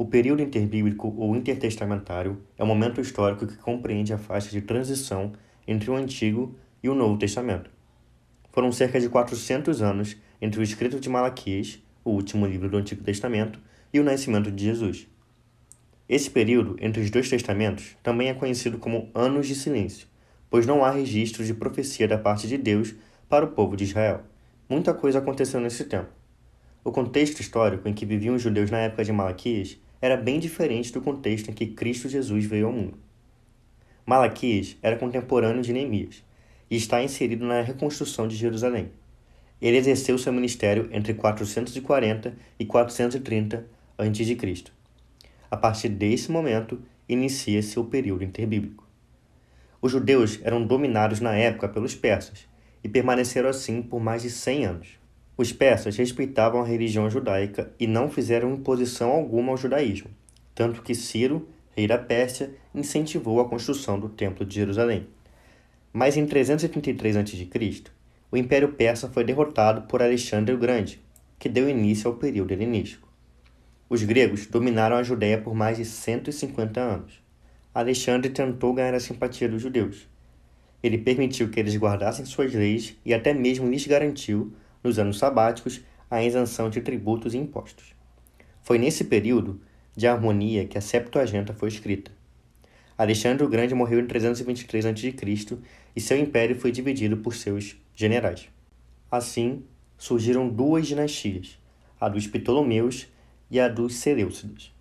O período interbíblico ou intertestamentário é um momento histórico que compreende a faixa de transição entre o Antigo e o Novo Testamento. Foram cerca de 400 anos entre o escrito de Malaquias, o último livro do Antigo Testamento, e o nascimento de Jesus. Esse período entre os dois testamentos também é conhecido como anos de silêncio, pois não há registro de profecia da parte de Deus para o povo de Israel. Muita coisa aconteceu nesse tempo. O contexto histórico em que viviam os judeus na época de Malaquias era bem diferente do contexto em que Cristo Jesus veio ao mundo. Malaquias era contemporâneo de Neemias e está inserido na reconstrução de Jerusalém. Ele exerceu seu ministério entre 440 e 430 a.C. A partir desse momento, inicia-se o período interbíblico. Os judeus eram dominados na época pelos persas e permaneceram assim por mais de 100 anos. Os persas respeitavam a religião judaica e não fizeram imposição alguma ao judaísmo, tanto que Ciro, rei da Pérsia, incentivou a construção do Templo de Jerusalém. Mas em 333 a.C., o Império Persa foi derrotado por Alexandre o Grande, que deu início ao período helenístico. Os gregos dominaram a Judéia por mais de 150 anos. Alexandre tentou ganhar a simpatia dos judeus. Ele permitiu que eles guardassem suas leis e até mesmo lhes garantiu, nos anos sabáticos, a isenção de tributos e impostos. Foi nesse período de harmonia que a Septuaginta foi escrita. Alexandre o Grande morreu em 323 a.C. e seu império foi dividido por seus generais. Assim, surgiram duas dinastias, a dos Ptolomeus e a dos Seleucidas.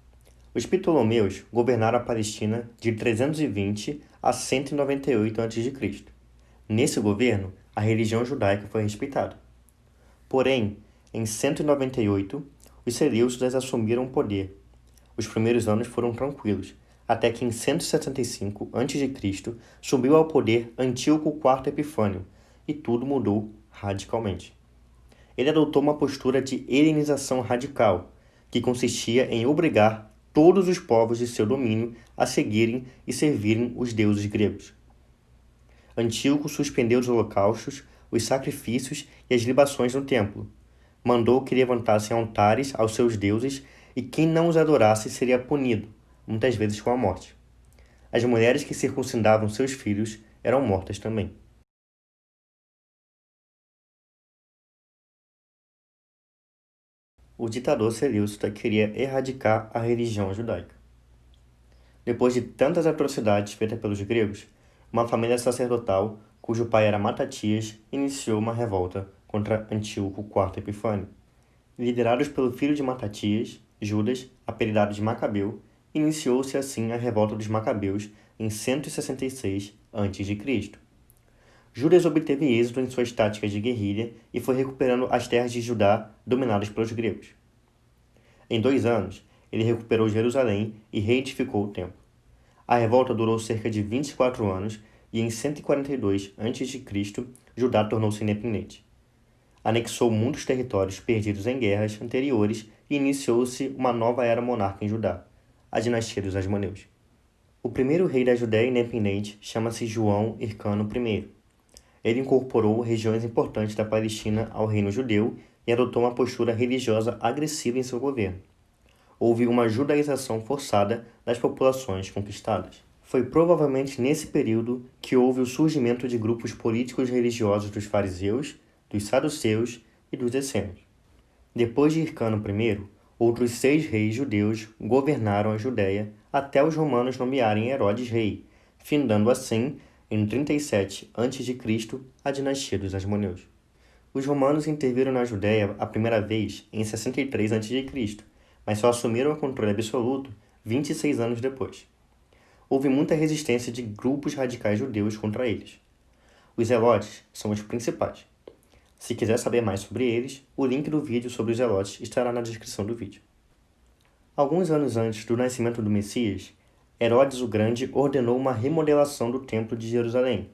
Os Ptolomeus governaram a Palestina de 320 a 198 a.C. Nesse governo, a religião judaica foi respeitada. Porém, em 198, os Seleucidas assumiram o poder. Os primeiros anos foram tranquilos, até que em 165 a.C. subiu ao poder Antíoco IV Epifânio, e tudo mudou radicalmente. Ele adotou uma postura de helenização radical, que consistia em obrigar todos os povos de seu domínio a seguirem e servirem os deuses gregos. Antíoco suspendeu os holocaustos, os sacrifícios e as libações no templo. Mandou que levantassem altares aos seus deuses e quem não os adorasse seria punido, muitas vezes com a morte. As mulheres que circuncidavam seus filhos eram mortas também. O ditador Seleucida queria erradicar a religião judaica. Depois de tantas atrocidades feitas pelos gregos, uma família sacerdotal, cujo pai era Matatias, iniciou uma revolta contra Antíoco IV Epifânio. Liderados pelo filho de Matatias, Judas, apelidado de Macabeu, iniciou-se assim a revolta dos Macabeus em 166 a.C. Judas obteve êxito em suas táticas de guerrilha e foi recuperando as terras de Judá dominadas pelos gregos. Em 2 anos, ele recuperou Jerusalém e reedificou o templo. A revolta durou cerca de 24 anos e em 142 a.C., Judá tornou-se independente. Anexou muitos territórios perdidos em guerras anteriores e iniciou-se uma nova era monarca em Judá, a dinastia dos Asmoneus. O primeiro rei da Judéia independente chama-se João Hircano I. Ele incorporou regiões importantes da Palestina ao reino judeu e adotou uma postura religiosa agressiva em seu governo. Houve uma judaização forçada das populações conquistadas. Foi provavelmente nesse período que houve o surgimento de grupos políticos religiosos dos fariseus, dos saduceus e dos essênios. Depois de Hircano I, outros 6 reis judeus governaram a Judéia até os romanos nomearem Herodes rei, findando assim, em 37 a.C., a dinastia dos Asmoneus. Os romanos interviram na Judéia a primeira vez em 63 a.C., mas só assumiram o controle absoluto 26 anos depois. Houve muita resistência de grupos radicais judeus contra eles. Os zelotes são os principais. Se quiser saber mais sobre eles, o link do vídeo sobre os zelotes estará na descrição do vídeo. Alguns anos antes do nascimento do Messias, Herodes o Grande ordenou uma remodelação do Templo de Jerusalém,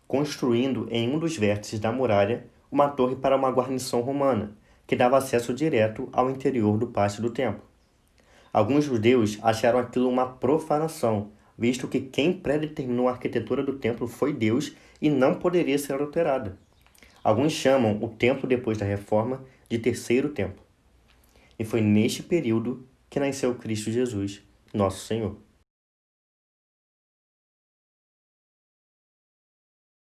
construindo em um dos vértices da muralha uma torre para uma guarnição romana, que dava acesso direto ao interior do pátio do templo. Alguns judeus acharam aquilo uma profanação, visto que quem predeterminou a arquitetura do templo foi Deus e não poderia ser alterada. Alguns chamam o templo depois da reforma de Terceiro Templo. E foi neste período que nasceu Cristo Jesus, nosso Senhor.